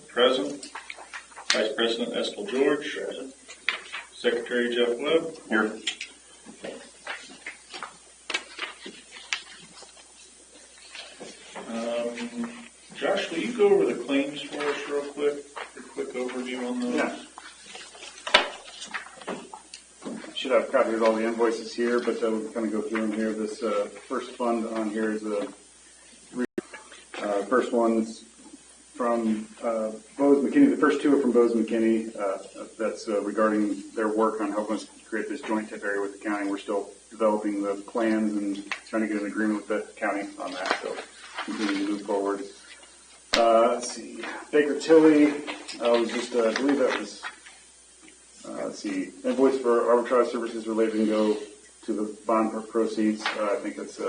Present. Vice President Estill George. Present. Secretary Jeff Webb. Here. Josh, will you go over the claims for us real quick? A quick overview on those? Yeah. Should have a copy of all the invoices here, but we'll kind of go through them here. This first fund on here is the first one's from Bose McKinney. The first two are from Bose McKinney. That's regarding their work on helping us create this joint tip area with the county. We're still developing the plans and trying to get an agreement with the county on that. So continue to move forward. Let's see. Baker Tilly was just, I believe that was, let's see, invoice for arbitrage services related and go to the bond proceeds. I think that's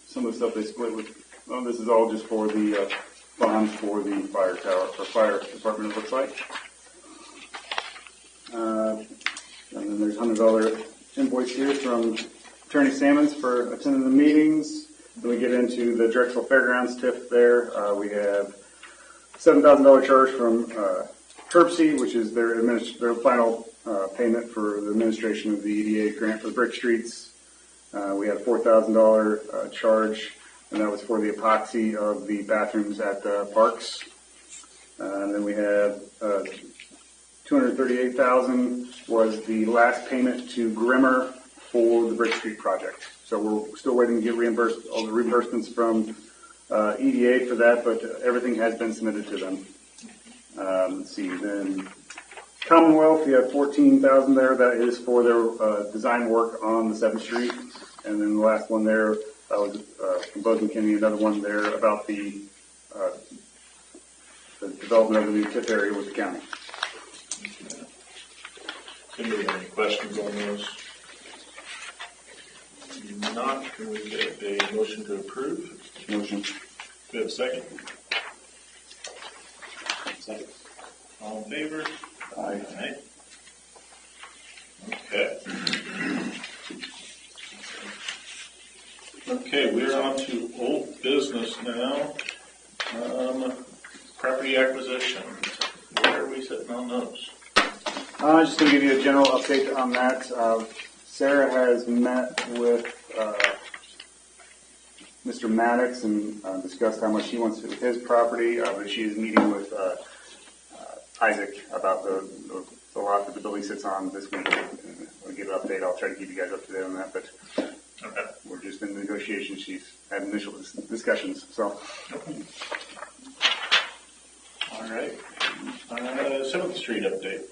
some of the stuff they split with. Well, this is all just for the bonds for the fire tower, or fire department, it looks like. And then there's $100 invoice here from Attorney Sammons for attending the meetings. Then we get into the Drexel Fairgrounds TIF there. We have $7,000 charge from Herbsey, which is their final payment for the administration of the EDA grant for the brick streets. We had a $4,000 charge, and that was for the epoxy of the bathrooms at the parks. And then we had $238,000 was the last payment to Grimmer for the Brick Street project. So we're still waiting to get reimbursed, all the reimbursements from EDA for that, but everything has been submitted to them. Let's see, then Commonwealth, you have $14,000 there. That is for their design work on the 7th Street. And then the last one there was from Bose McKinney, another one there about the development of the new TIF area with the county. Anybody have any questions on those? If not, can we get a motion to approve? Motion. Do we have a second? Second. All in favor? Aye. Aye. Okay. Okay, we're on to old business now. Property acquisition. Where are we sitting on those? Just to give you a general update on that. Sarah has met with Mr. Maddox and discussed how much he wants to do with his property. But she is meeting with Isaac about the lot that the building sits on this week. I'll give an update. I'll try to keep you guys up to date on that. But okay. We're just in negotiations. She's had initial discussions. So. Okay. All right. 7th Street update.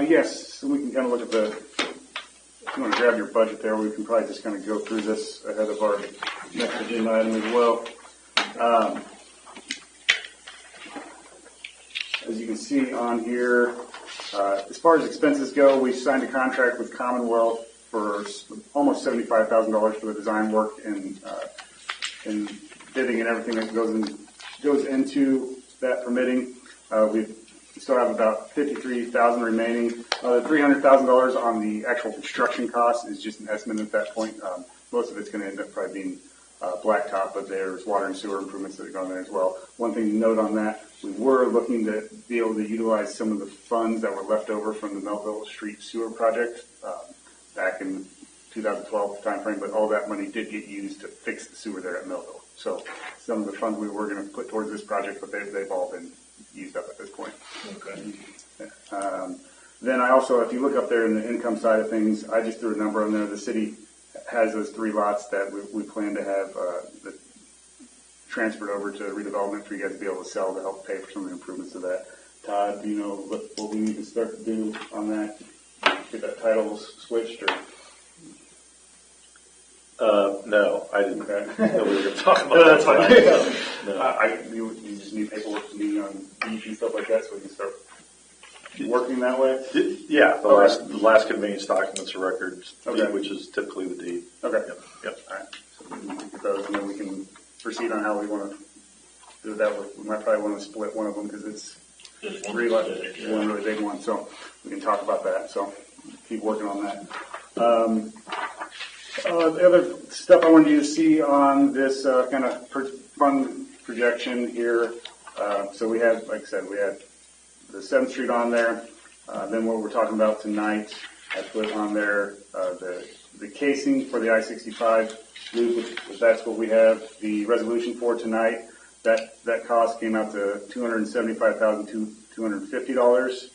Yes, so we can kind of look at if you want to grab your budget there, we can probably just kind of go through this ahead of our next agenda item as well. As you can see on here, as far as expenses go, we signed a contract with Commonwealth for almost $75,000 for the design work and bidding and everything that goes into that permitting. We still have about $53,000 remaining. The $300,000 on the actual construction cost is just an estimate at that point. Most of it's going to end up probably being blacktop, but there's water and sewer improvements that are going there as well. One thing to note on that, we were looking to be able to utilize some of the funds that were left over from the Melville Street sewer project back in 2012 timeframe, but all that money did get used to fix the sewer there at Melville. So some of the funds we were going to put towards this project, but they've all been used up at this point. Okay. Then I also, if you look up there in the income side of things, I just threw a number on there. The city has those 3 lots that we plan to have transferred over to redevelopment for you guys to be able to sell to help pay for some of the improvements of that. Todd, do you know what we need to start to do on that? Get that title switched, or? No, I didn't know we were going to talk about No, that's fine. No. You just need paperwork from me on each and stuff like that, so we can start working that way. Yeah, the last conveyance documents or records, okay. Which is typically the deed. Okay. Yep. All right. So we can get those, and then we can proceed on how we want to do that. We might probably want to split one of them because it's one really big one. So we can talk about that. So keep working on that. The other stuff I wanted you to see on this kind of fund projection here So we had, like I said, we had the 7th Street on there. Then what we're talking about tonight, I put on there the casing for the I-65 loop, which that's what we have the resolution for tonight. That cost came out to $275,250.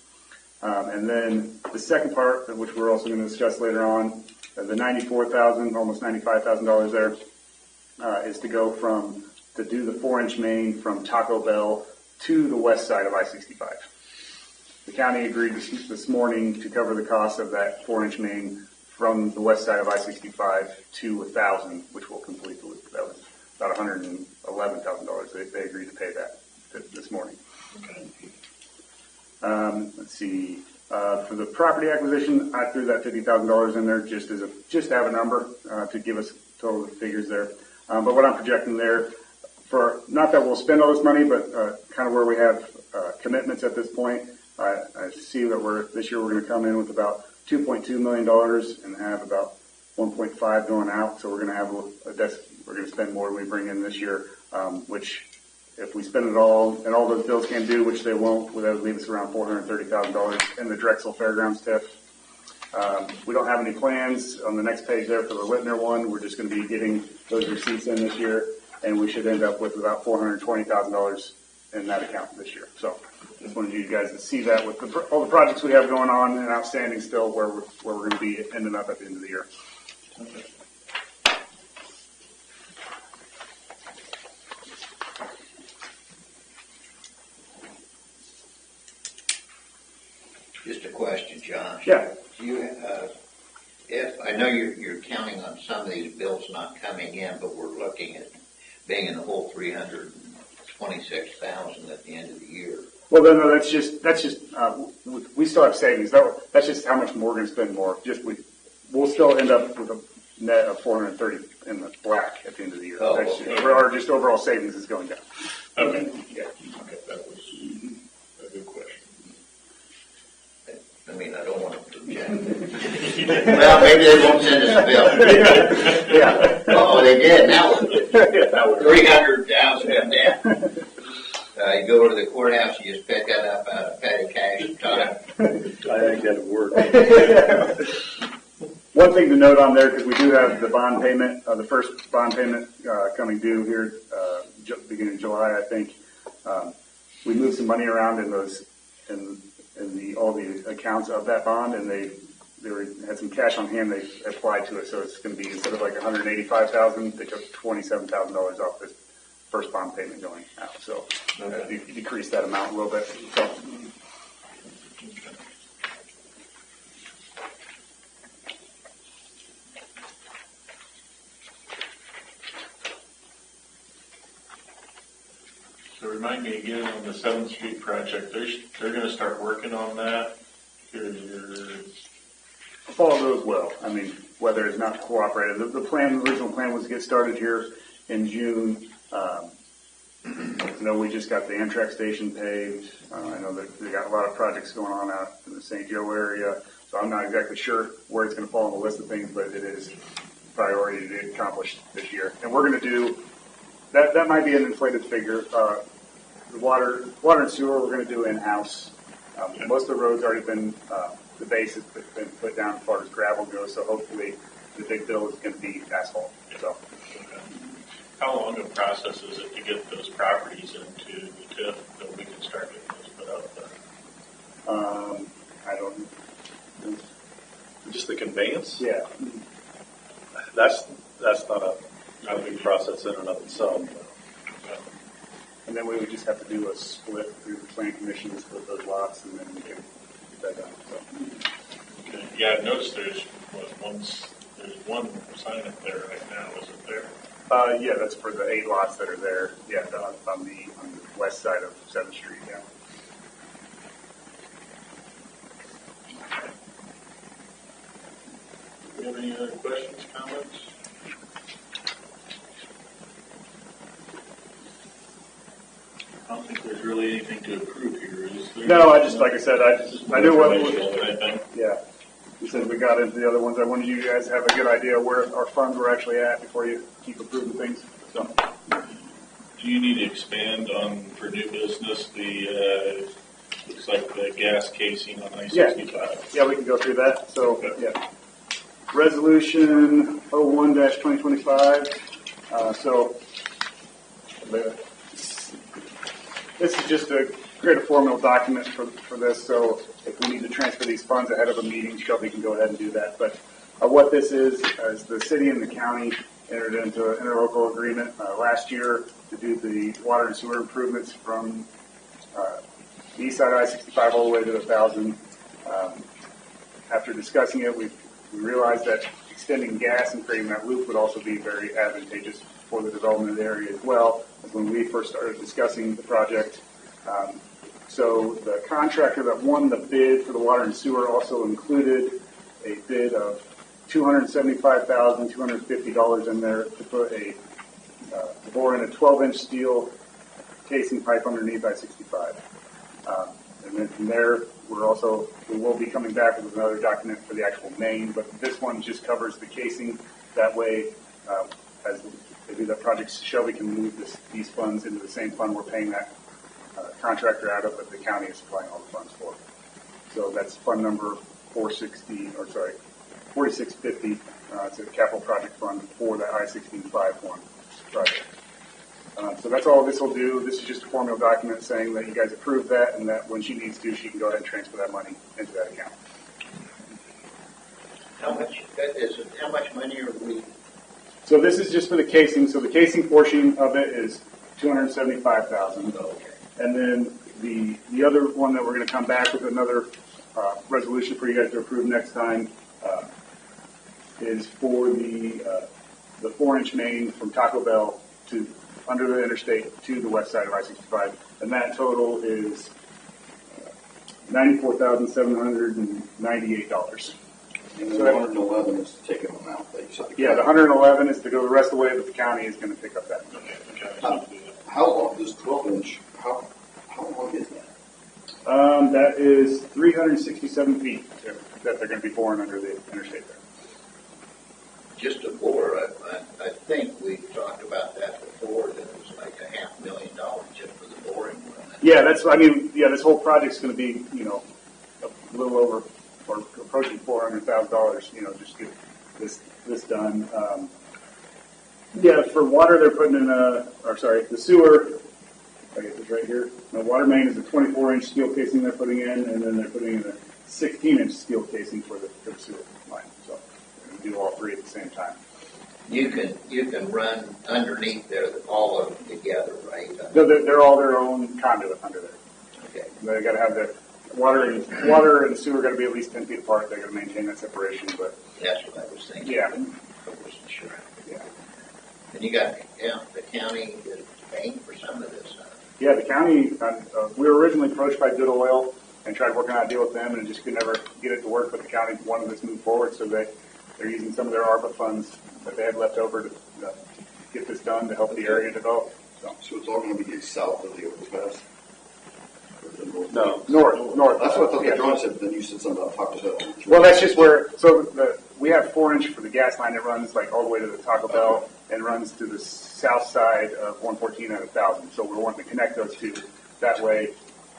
And then the second part, which we're also going to discuss later on, the $94,000, almost $95,000 there, is to go to do the 4-inch main from Taco Bell to the west side of I-65. The county agreed this morning to cover the cost of that 4-inch main from the west side of I-65 to 1,000, which will complete the loop. That was about $111,000. They agreed to pay that this morning. Okay. Let's see. For the property acquisition, I threw that $50,000 in there just to have a number to give us total figures there. But what I'm projecting there, for not that we'll spend all this money, but kind of where we have commitments at this point, I see that this year we're going to come in with about $2.2 million and have about 1.5 going out. So we're going to have we're going to spend more than we bring in this year, which if we spend it all and all those bills can't do, which they won't, that would leave us around $430,000 in the Drexel Fairgrounds TIF. We don't have any plans on the next page there for the Whitner one. We're just going to be getting those receipts in this year, and we should end up with about $420,000 in that account this year. So just wanted you guys to see that with all the projects we have going on and outstanding still, where we're going to be ending up at the end of the year. Okay. Just a question, John. Yeah. If I know you're counting on some of these bills not coming in, but we're looking at being in the whole $326,000 at the end of the year. Well, no, that's just we still have savings. That's just how much more we're going to spend more. We'll still end up with a net of 430 in the black at the end of the year. Oh, okay. Our just overall savings is going down. Okay. Yeah. Okay, that was a good question. I mean, I don't want to project. Well, maybe they won't send us a bill. Yeah. Oh, they did. Now 300,000 come down. You go to the courthouse, you just pick that up out of petty cash time. I think that'd work. One thing to note on there, because we do have the bond payment, the first bond payment coming due here beginning of July, I think. We moved some money around in all the accounts of that bond, and they had some cash on hand they applied to it, so it's going to be, instead of like $185,000, they took $27,000 off this first bond payment going out, so decreased that amount a little bit. So. So remind me again on the 7th Street project, they're going to start working on that. If all goes well, I mean, whether it's not cooperated, the original plan was to get started here in June. We just got the Amtrak station paved. I know that they got a lot of projects going on out in the St. Joe area, so I'm not exactly sure where it's going to fall on the list of things, but it is priority to accomplish this year. And we're going to do that. That might be an inflated figure. The water and sewer we're going to do in-house. Most of the roads already been the base has been put down as far as gravel goes, so hopefully the big bill is going to be asphalt. So. How long a process is it to get those properties into the TIF that we can start getting those put up there? I don't know. Just the conveyance? Yeah. That's not a big process in and of itself. And then we would just have to do a split through the planning commission to split those lots, and then we can get that done. So. Okay. Yeah, I've noticed there's one sign up there right now, isn't there? Yeah, that's for the 8 lots that are there. Yeah, on the west side of 7th Street. Yeah. Do you have any other questions, comments? I don't think there's really anything to approve here, is there? No, I just, like I said, I knew what. Yeah. You said we got into the other ones. I wanted you guys to have a good idea where our funds were actually at before you keep approving things. So. Do Do you need to expand on, for new business, the, looks like the gas casing on I-65? Yeah, we can go through that. So, yeah. Resolution 01-2025. This is just to create a formal document for this. So if we need to transfer these funds ahead of a meeting, Shelby can go ahead and do that. But what this is the city and the county entered into an interlocal agreement last year to do the water and sewer improvements from the east side of I-65 all the way to 1,000. After discussing it, we realized that extending gas and creating that loop would also be very advantageous for the development of the area as well, as when we first started discussing the project. So the contractor that won the bid for the water and sewer also included a bid of $275,250 in there to put to bore in a 12-inch steel casing pipe underneath I-65. And then from there, we will be coming back with another document for the actual main, but this one just covers the casing. That way, as they do that project, Shelby can move these funds into the same fund we're paying that contractor out of, but the county is supplying all the funds for. So that's fund number 4650. It's a capital project fund for the I-65 one project. So that's all this will do. This is just a formal document saying that you guys approved that, and that when she needs to, she can go ahead and transfer that money into that account. How much money are we? So this is just for the casing. So the casing portion of it is $275,000. Okay. And then the other one that we're going to come back with another resolution for you guys to approve next time is for the 4-inch main from Taco Bell to under the interstate to the west side of I-65, and that total is $94,798. And the 111 is to take them out. Yeah, the 111 is to go the rest of the way, but the county is going to pick up that. Okay, the county's gonna do that. How long is 12-inch? How long is that? That is 367 feet that they're going to be boring under the interstate there. Just a bore, I think we talked about that before, that it was like $500,000 just for the boring. Yeah, this whole project's going to be, a little over or approaching $400,000, just to get this done. For water, they're putting in the sewer, I guess it's right here. The water main is a 24-inch steel casing they're putting in, and then they're putting in a 16-inch steel casing for the sewer line. So they're going to do all three at the same time. You can run underneath there, all of them together, right? They're all their own conduit under there. Okay. They got to have the water and sewer got to be at least 10 feet apart. They got to maintain that separation. But That's what I was thinking. yeah, I wasn't sure. yeah. And you got the county is paying for some of this. Yeah, the county, we were originally approached by Good Oil and tried working out a deal with them and just could never get it to work, but the county wanted us to move forward, so they're using some of their ARPA funds that they had left over to get this done to help the area develop. So it's all going to be south of the overpass? No, north. That's what I thought Yeah. the drawing said, but then you said something about Taco Bell. Well, that's just where, we have 4-inch for the gas line that runs like all the way to the Taco Bell and runs to the south side of 114 at 1,000. So we're wanting to connect those two. That way,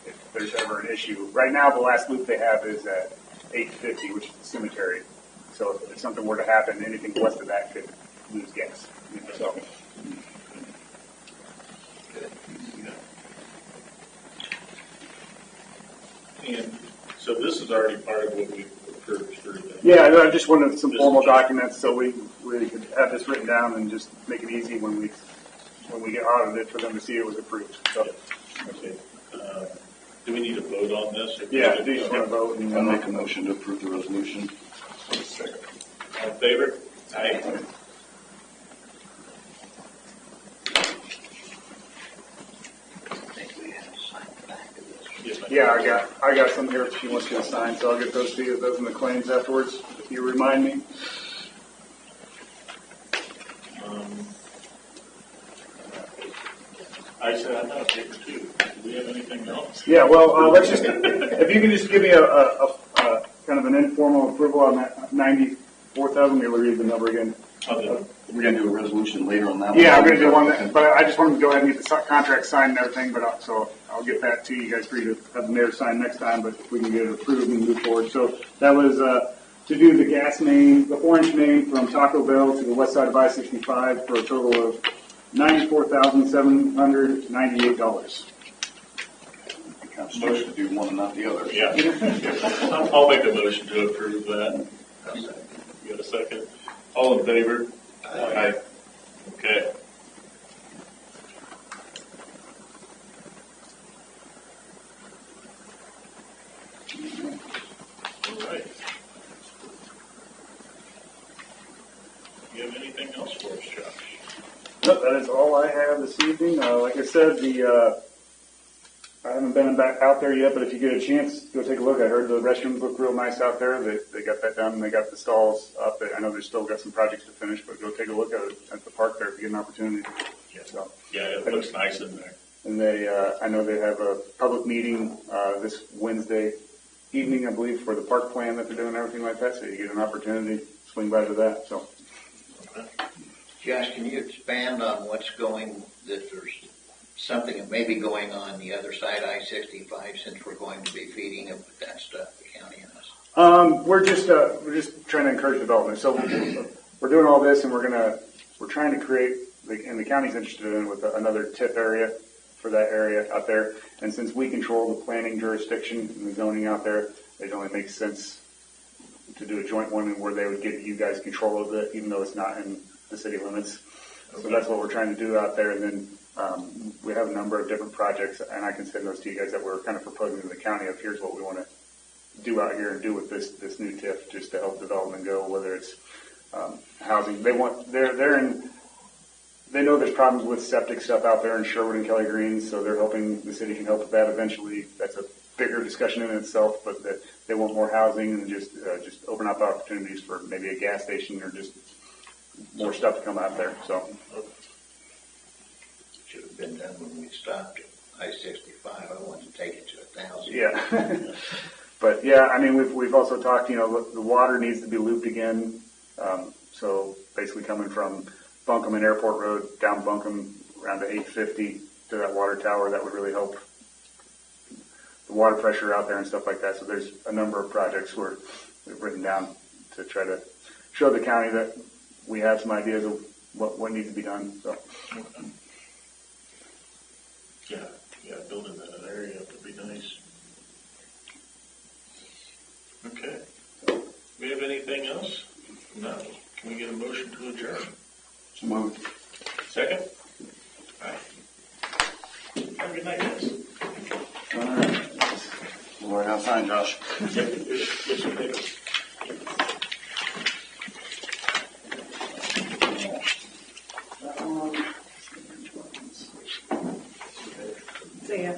if there's ever an issue. Right now, the last loop they have is at 850, which is the cemetery. So if something were to happen, anything west of that could lose gas. So. And so this is already part of what we approved through the. Yeah, I just wanted some formal documents so we could have this written down and just make it easy when we get audited for them to see it was approved. So. Okay. Do we need to vote on this? Yeah, do you just want to vote? I'll make a motion to approve the resolution. Second. All in favor? Aye. I think we have to sign the back of this. Yes, ma'am. Yeah, I got some here if she wants you to sign, so I'll get those to you, those in the claims afterwards, if you remind me. I said I thought paper two. Do we have anything else? Yeah, well, let's just, if you can just give me a kind of an informal approval on that 94,000, we'll read the number again. On the We're gonna do a resolution later on that one. Yeah, I'm gonna do one, but I just wanted to go ahead and get the contract signed and everything, but so I'll get that to you guys for you to have the mayor sign next time, but we can get it approved and move forward. So that was, to do the gas main, the 4-inch main from Taco Bell to the west side of I-65 for a total of $94,798. Kind of supposed to do one and not the other. Yeah. I'll make a motion to approve that. You got a second? All in favor? Aye. Okay. All right. You have anything else for us, Josh? Nope, that is all I have this evening. Like I said, I haven't been back out there yet, but if you get a chance, go take a look. I heard the restrooms look real nice out there. They got that done. They got the stalls up. I know they've still got some projects to finish, but go take a look at the park there if you get an opportunity. Yeah. So, Yeah, it looks nice in there. and I know they have a public meeting this Wednesday evening, I believe, for the park plan that they're doing and everything like that. So you get an opportunity, swing by to that. So. Josh, can you expand on what's going, that there's something that may be going on the other side, I-65, since we're going to be feeding it with that stuff, the county and us? We're just trying to encourage development. So we're doing all this, and we're trying to create, and the county's interested in with another TIF area for that area out there. And since we control the planning jurisdiction and the zoning out there, it only makes sense to do a joint one where they would give you guys control of it, even though it's not in the city limits. Okay. So that's what we're trying to do out there. And then we have a number of different projects, and I can send those to you guys that we're kind of proposing to the county of here's what we want to do out here and do with this new TIF just to help development go, whether it's housing. They know there's problems with septic stuff out there in Sherwood and Kelly Greens, so they're hoping the city can help with that eventually. That's a bigger discussion in itself, but that they want more housing and just open up opportunities for maybe a gas station or just more stuff to come out there. So Should have been done when we stopped at I-65. I wanted to take it to 1,000. Yeah. But yeah, I mean, we've also talked, the water needs to be looped again. So basically coming from Buncombe and Airport Road down Buncombe around to 850 to that water tower, that would really help the water pressure out there and stuff like that. So there's a number of projects we've written down to try to show the county that we have some ideas of what needs to be done. So. Okay. Yeah, building that area would be nice. Okay. We have anything else? No. Can we get a motion to adjourn? So moved. Second? All right. Have a good night, guys. All right. We'll have sign, Josh. Yes, you do. See ya.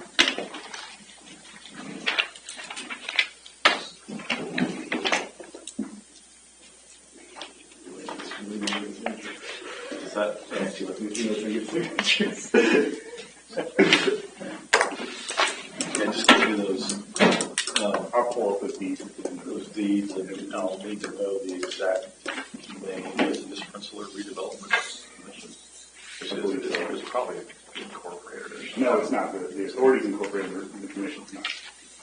Is that fancy with me? Yeah, just give me those. I'll pull up the deeds. Those deeds, and I'll need to know the exact name. Is it this Rensselaer Redevelopment Commission? It's probably incorporated or something. No, it's not. The authority's incorporated, the commission's not.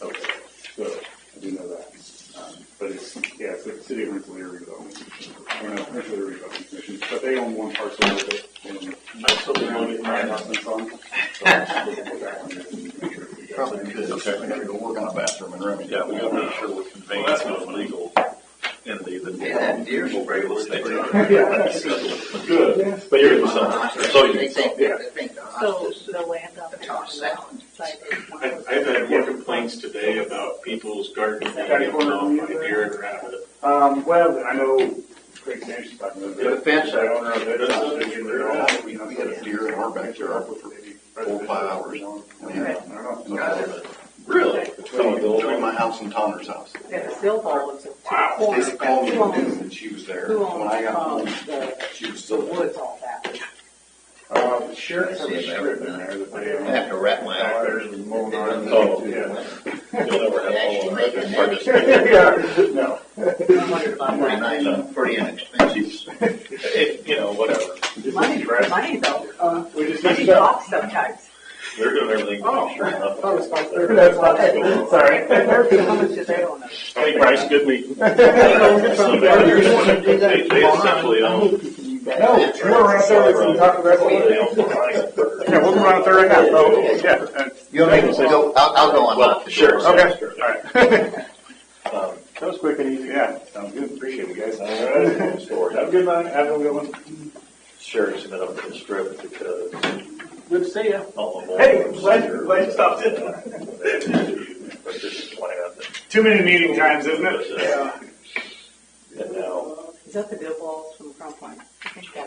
Okay. So I do know that. But it's the City of Rensselaer Redevelopment. Or no, Rensselaer Redevelopment Commission. But they own one parcel of it. That's the one that Probably could. Okay. I gotta go work on a bathroom in Remington. Yeah, we gotta make sure we're conveying to a legal entity that Yeah, that deer spray was Good. But you're So you I think the So hospice the land up the there. toss salad. I've had more complaints today about people's gardens being eaten off by deer and rabbit. Well, I know Craig Sanchez talking about The fence the owner of it. we had a deer in our backyard for 4 or 5 hours. Really? Between my house and Tonner's house. And the still ball is at Wow. Stacy called me at noon and she was there. Who When I got owns home, the she was still there. woods all that? The sheriff's have a strip in there that they I have to wrap my arms. and mowing on. Oh, Yeah. You'll never have Actually all make of it that. Yeah, no. pretty nice, pretty inexpensive. Whatever. They're doing everything to make sure nothing. That's fine. Sorry. How much did they own it? Hey, Bryce, good meeting. They essentially own. No, we're around there, we can talk about it. They own the line. Yeah, we'll go around there right now. Oh, yeah. You want me to go? I'll go on. Well, sure. Okay, all right. That was quick and easy. Yeah, sounds good. Appreciate it, guys. All right. Story. Have a good night. Have a good one. Sherry's been up to the strip because Good to see you. all of them. Hey, glad you stopped in. But just pointing out that. Too many meeting times, isn't it? And now, Is that the Bill Balls?